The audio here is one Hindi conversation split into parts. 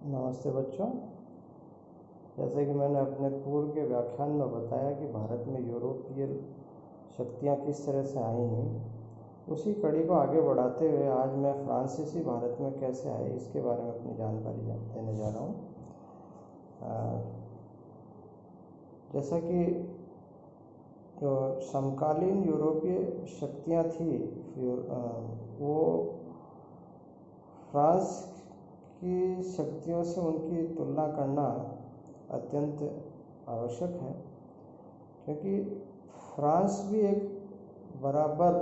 नमस्ते बच्चों। जैसे कि मैंने अपने पूर्व के व्याख्यान में बताया कि भारत में यूरोपीय शक्तियाँ किस तरह से आई हैं, उसी कड़ी को आगे बढ़ाते हुए आज मैं फ्रांसीसी भारत में कैसे आए इसके बारे में अपनी जानकारी देने जा रहा हूँ। जैसा कि जो समकालीन यूरोपीय शक्तियाँ थी वो फ्रांस की शक्तियों से उनकी तुलना करना अत्यंत आवश्यक है, क्योंकि फ्रांस भी एक बराबर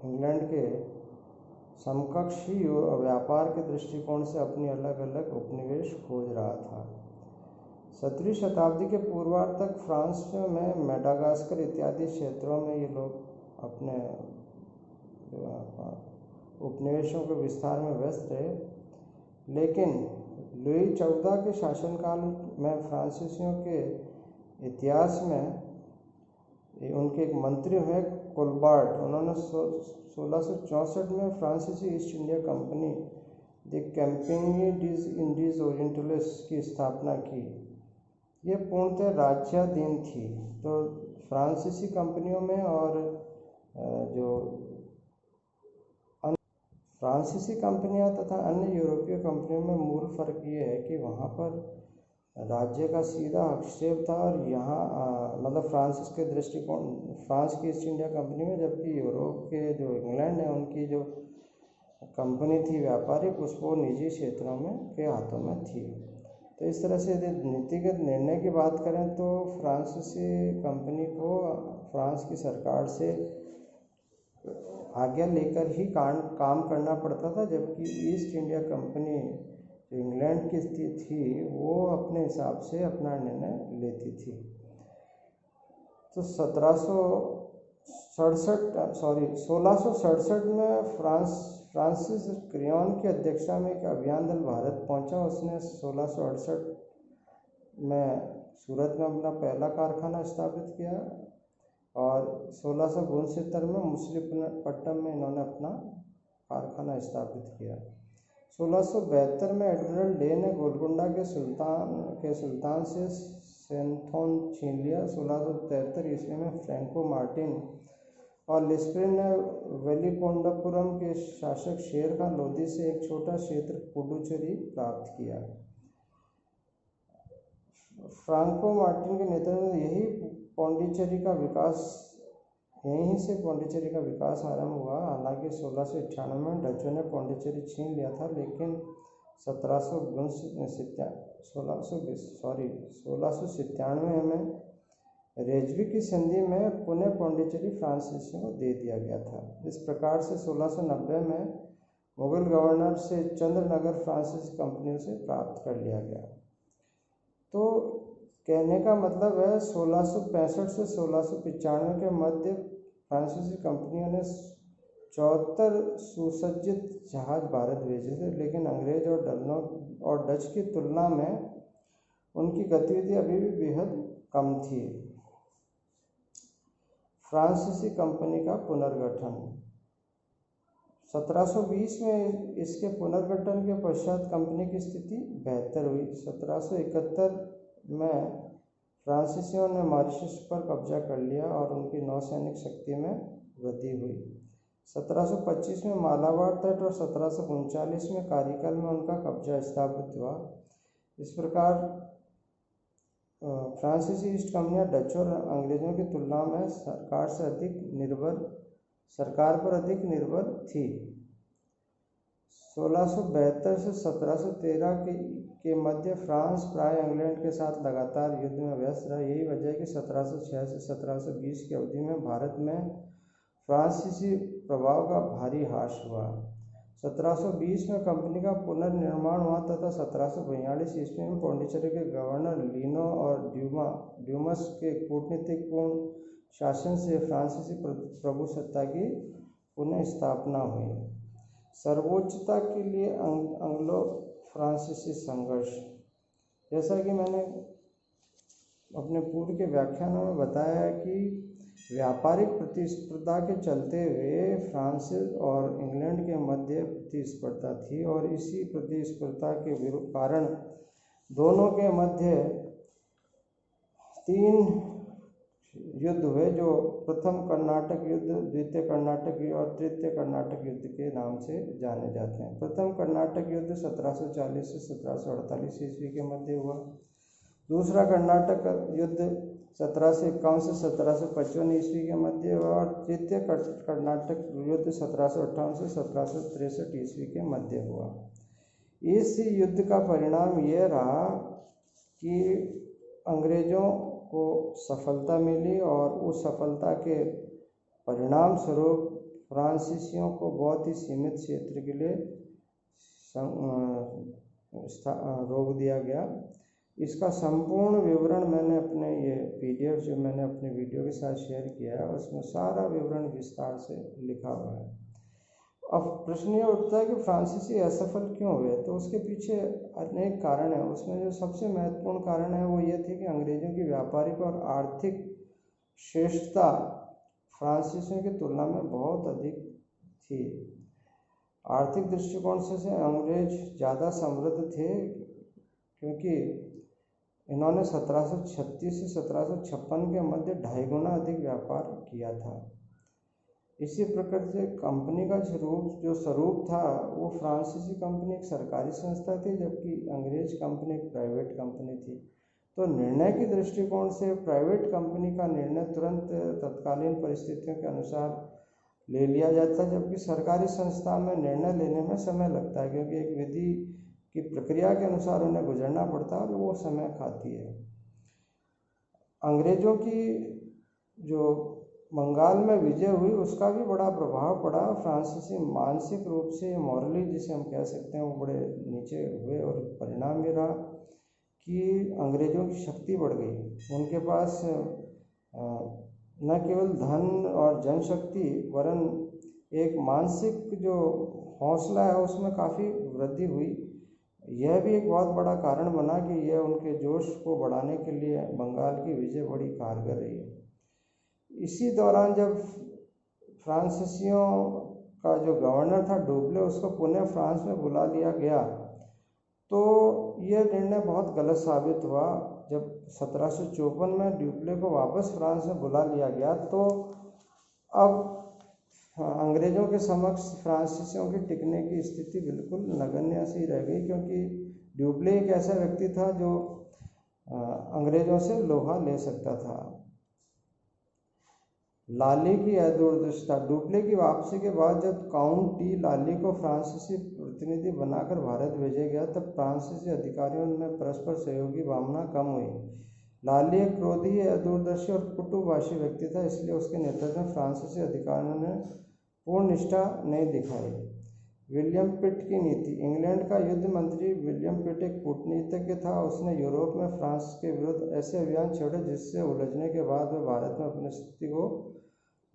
इंग्लैंड के समकक्ष ही व्यापार के दृष्टिकोण से अपनी अलग अलग उपनिवेश खोज रहा था। 17वीं शताब्दी के पूर्वार्ध तक फ्रांस में मेडागास्कर इत्यादि क्षेत्रों में ये लोग अपने उपनिवेशों के विस्तार में व्यस्त रहे, लेकिन लुई 14 के शासनकाल में फ्रांसीसियों के इतिहास में उनके एक मंत्री हुए कोलबार्ट, उन्होंने 1664 में फ्रांसीसी East India Company the company डिज इंडीज ओरिएंटलिस की स्थापना की। ये पूर्णतः राज्याधीन थी, तो फ्रांसीसी कंपनियों में और जो फ्रांसीसी कंपनियां तथा अन्य यूरोपीय कंपनियों में मूल फ़र्क ये है कि वहाँ पर राज्य का सीधा हस्तक्षेप था, और यहाँ मतलब फ्रांस के दृष्टिकोण फ्रांस की ईस्ट इंडिया कंपनी में, जबकि यूरोप के जो इंग्लैंड है उनकी जो कंपनी थी व्यापारिक, उसको निजी क्षेत्रों में के हाथों में थी। तो इस तरह से यदि नीतिगत निर्णय की बात करें तो फ्रांसीसी कंपनी को फ्रांस की सरकार से आज्ञा लेकर ही काम करना पड़ता था, जबकि ईस्ट इंडिया कंपनी जो इंग्लैंड की थी वो अपने हिसाब से अपना निर्णय लेती थी। तो 1667 में फ्रांसिस क्रियॉन की अध्यक्षता में एक अभियान दल भारत पहुंचा। उसने 1668 में सूरत में अपना पहला कारखाना स्थापित किया और 1669 में मछलीपट्टनम में इन्होंने अपना कारखाना स्थापित किया। 1672 में एडमिरल डे ने गोलकुंडा के सुल्तान से सेंथोन छीन लिया। 1673 ईस्वी में फ्रैंको मार्टिन और लिस्प्रिन ने वेलिकोंडापुरम के शासक शेर खान लोधी से एक छोटा क्षेत्र पुडुचेरी प्राप्त किया। फ्रांको मार्टिन के नेतृत्व में यहीं से पौंडीचेरी का विकास आरंभ हुआ। हालांकि 1698 में डचों ने पौंडीचेरी छीन लिया था, लेकिन 1697 में रेजवी की संधि में पुनः पौंडीचेरी फ्रांसीसियों को दे दिया गया था। इस प्रकार से 1690 में मुगल गवर्नर से चंद्रनगर फ्रांसीसी कंपनियों से प्राप्त कर लिया गया। तो कहने का मतलब है 1665 से 1695 के मध्य फ्रांसीसी कंपनियों ने 74 सुसज्जित जहाज भारत भेजे थे, लेकिन अंग्रेज और डच की तुलना में उनकी गतिविधि अभी भी बेहद कम थी। फ्रांसीसी कंपनी का पुनर्गठन 1720 में इसके पुनर्गठन के पश्चात कंपनी की स्थिति बेहतर हुई। 1771 में फ्रांसीसियों ने मॉरिशस पर कब्जा कर लिया और उनकी नौसैनिक शक्ति में वृद्धि हुई। 1725 में मालाबार तट और 1739 में कारिकल में उनका कब्जा स्थापित हुआ। इस प्रकार फ्रांसीसी ईस्ट कंपनियां डच और अंग्रेजों की तुलना में सरकार पर अधिक निर्भर थी। 1672 से 1713 के मध्य फ्रांस प्राय इंग्लैंड के साथ लगातार युद्ध में व्यस्त रहा। यही वजह है कि 1706 से 1720 की अवधि में भारत में फ्रांसीसी प्रभाव का भारी ह्रास हुआ। 1720 में कंपनी का पुनर्निर्माण हुआ तथा 1742 ईस्वी में पौंडीचेरी के गवर्नर लीनो और ड्यूमस के कूटनीतिकपूर्ण शासन से फ्रांसीसी प्रभुसत्ता की पुनः स्थापना हुई। सर्वोच्चता के लिए एंग्लो फ्रांसीसी संघर्ष, जैसा कि मैंने अपने पूर्व के व्याख्यानों में बताया कि व्यापारिक प्रतिस्पर्धा के चलते हुए फ्रांस और इंग्लैंड के मध्य प्रतिस्पर्धा थी और इसी प्रतिस्पर्धा के कारण दोनों के मध्य 3 युद्ध हुए, जो प्रथम कर्नाटक युद्ध, द्वितीय कर्नाटक युद्ध और तृतीय कर्नाटक युद्ध के नाम से जाने जाते हैं। प्रथम कर्नाटक युद्ध 1740 से 1748 ईस्वी के मध्य हुआ। दूसरा कर्नाटक युद्ध 1751 से 1755 ईस्वी के मध्य हुआ और तृतीय कर्नाटक युद्ध 1758 से 1763 ईस्वी के मध्य हुआ। इस युद्ध का परिणाम यह रहा कि अंग्रेजों को सफलता मिली और उस सफलता के परिणाम स्वरूप फ्रांसीसियों को बहुत ही सीमित क्षेत्र के लिए रोक दिया गया। इसका संपूर्ण विवरण मैंने अपने ये PDF जो मैंने अपने वीडियो के साथ शेयर किया है उसमें सारा विवरण विस्तार से लिखा हुआ है। अब प्रश्न ये उठता है कि फ्रांसीसी असफल क्यों हुए, तो उसके पीछे अनेक कारण हैं। उसमें जो सबसे महत्वपूर्ण कारण है वो ये थे कि अंग्रेजों की व्यापारिक और आर्थिक श्रेष्ठता फ्रांसीसियों की तुलना में बहुत अधिक थी। आर्थिक दृष्टिकोण से अंग्रेज ज़्यादा समृद्ध थे क्योंकि इन्होंने 1736 से 1756 के मध्य 2.5 गुना अधिक व्यापार किया था। इसी प्रकार से कंपनी का जो स्वरूप था वो फ्रांसीसी कंपनी एक सरकारी संस्था थी जबकि अंग्रेज कंपनी एक प्राइवेट कंपनी थी। तो निर्णय की दृष्टिकोण से प्राइवेट कंपनी का निर्णय तुरंत तत्कालीन परिस्थितियों के अनुसार ले लिया जाता है, जबकि सरकारी संस्था में निर्णय लेने में समय लगता है क्योंकि एक विधि की प्रक्रिया के अनुसार उन्हें गुजरना पड़ता है और वो समय खाती है। अंग्रेजों की जो बंगाल में विजय हुई उसका भी बड़ा प्रभाव पड़ा। फ्रांसीसी मानसिक रूप से, मॉरली जिसे हम कह सकते हैं, वो बड़े नीचे हुए और परिणाम ये रहा कि अंग्रेजों की शक्ति बढ़ गई। उनके पास न केवल धन और जनशक्ति वरन एक मानसिक जो हौसला है उसमें काफ़ी वृद्धि हुई। यह भी एक बहुत बड़ा कारण बना कि यह उनके जोश को बढ़ाने के लिए बंगाल की विजय बड़ी कारगर रही। इसी दौरान जब फ्रांसीसियों का जो गवर्नर था डुप्ले, उसको पुनः फ्रांस में बुला लिया गया, तो यह निर्णय बहुत गलत साबित हुआ। जब 1754 में डुप्ले को वापस फ्रांस में बुला लिया गया तो अब अंग्रेजों के समक्ष फ्रांसीसियों की टिकने की स्थिति बिल्कुल नगण्य सी रह गई क्योंकि डुप्ले एक ऐसा व्यक्ति था जो अंग्रेजों से लोहा ले सकता था। लाली की अदूरदर्शिता। डुप्ले की वापसी के बाद जब काउंट डी लाली को फ्रांसीसी प्रतिनिधि बनाकर भारत भेजा गया तब फ्रांसीसी अधिकारियों में परस्पर सहयोग की भावना कम हुई। लाली एक क्रोधी, अदूरदर्शी और कुटुभाषी व्यक्ति था, इसलिए उसके नेतृत्व में फ्रांसीसी अधिकारियों ने पूर्ण निष्ठा नहीं दिखाई। विलियम पिट की नीति। इंग्लैंड का युद्ध मंत्री विलियम पिट एक कूटनीतिज्ञ था। उसने यूरोप में फ्रांस के विरुद्ध ऐसे अभियान छेड़े जिससे उलझने के बाद वह भारत में अपनी स्थिति को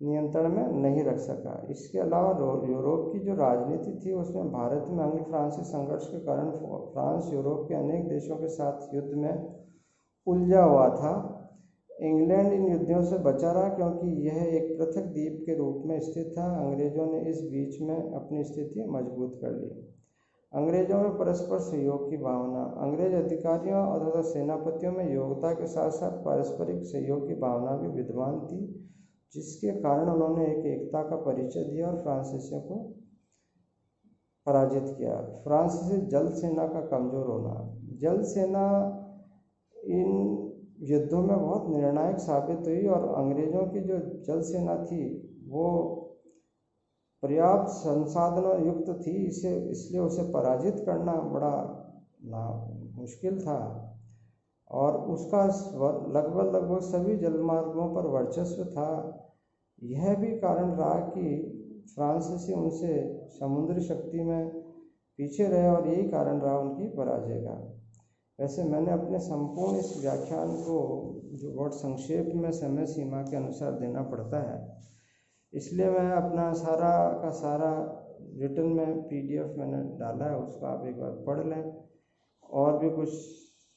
नियंत्रण में नहीं रख सका। इसके अलावा यूरोप की जो राजनीति थी उसमें भारत में अंग्लो फ्रांसी संघर्ष के कारण फ्रांस यूरोप के अनेक देशों के साथ युद्ध में उलझा हुआ था। इंग्लैंड इन युद्धों से बचा रहा क्योंकि यह एक पृथक द्वीप के रूप में स्थित था। अंग्रेजों ने इस बीच में अपनी स्थिति मजबूत कर ली। अंग्रेजों में परस्पर सहयोग की भावना। अंग्रेज अधिकारियों और सेनापतियों में योग्यता के साथ साथ पारस्परिक सहयोग की भावना भी विद्यमान थी, जिसके कारण उन्होंने एक एकता का परिचय दिया और फ्रांसीसियों को पराजित किया। फ्रांसीसी जल सेना का कमज़ोर होना। जल सेना इन युद्धों में बहुत निर्णायक साबित हुई और अंग्रेजों की जो जल सेना थी वो पर्याप्त संसाधनों युक्त थी, इसलिए उसे पराजित करना बड़ा मुश्किल था और उसका लगभग सभी जलमार्गों पर वर्चस्व था। यह भी कारण रहा कि फ्रांसीसी उनसे समुद्री शक्ति में पीछे रहे और यही कारण रहा उनकी पराजय का। वैसे मैंने अपने संपूर्ण इस व्याख्यान को जो बहुत संक्षेप में समय सीमा के अनुसार देना पड़ता है, इसलिए मैं अपना सारा का सारा रिटर्न में PDF मैंने डाला है, उसको आप एक बार पढ़ लें। और भी कुछ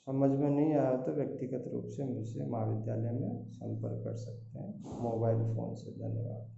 समझ में नहीं आया तो व्यक्तिगत रूप से मुझसे महाविद्यालय में संपर्क कर सकते हैं मोबाइल फ़ोन से। धन्यवाद।